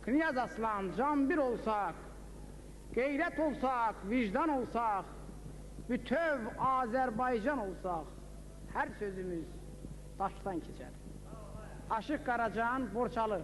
Knyaz Aslan, can bir olsak, gayret olsak, vicdan olsak, bütöv Azerbaycan olsak, her sözümüz taştan keçer. Aşık Karacan, Borçalı.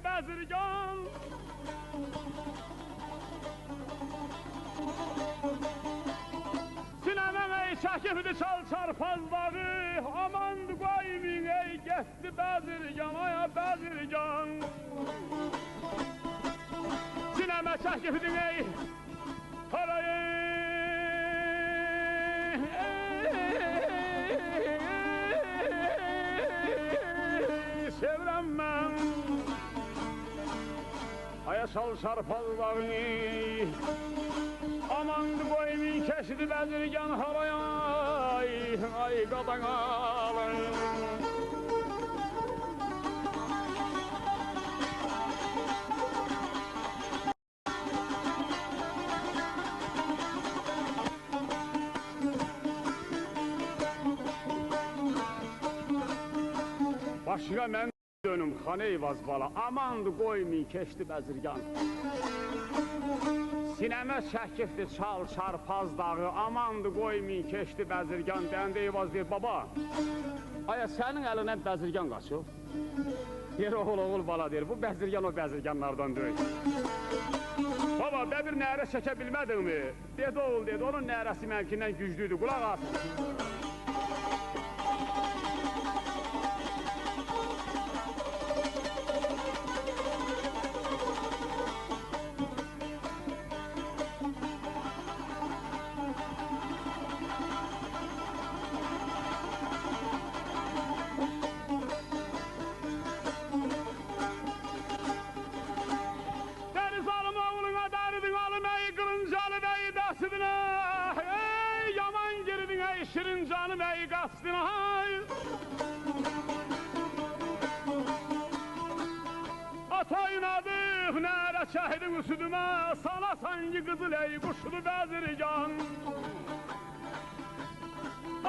Bezirgan Sinəmən ey çəkibdi çal çarpazları Amandı qoymin ey getdi Bezirgan aya Bezirgan Sinəmə çəkibdin ey parayı Sevrəm mən Aya sal çarpazlarını Amandı boyumun kesidi Bezirgan havaya Ay qadan alın Başqa mən dönüm Xan Eyvaz bala, amandı qoymayın keçdi Bezirgan Sinəmə çəkibdi çal çarpaz dağı, amandı qoymayın keçdi Bezirgan Dəndə Eyvaz deyir, baba Aya sənin əlindən Bezirgan qaçıb Deyir, oğul bala deyir, bu Bezirgan o Bezirganlardan deyil Baba, bir nərə çəkə bilmədin mi? Dedi, oğul dedi, onun nərəsi mənkindən güclüydü, qulaq at Şirin canım ey qaçdın ay Ata inadıq nərə şəhidin üsüdümə Sana sanki qızıl ey quşlu Bezirgan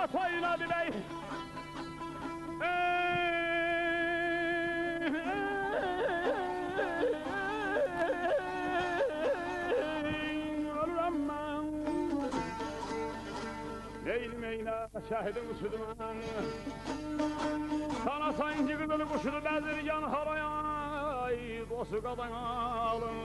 Ata inadı ey Eylmeylə şəhidin üsüdümən Sana sanki qızıl quşlu Bezirgan havaya Dostu qadan alın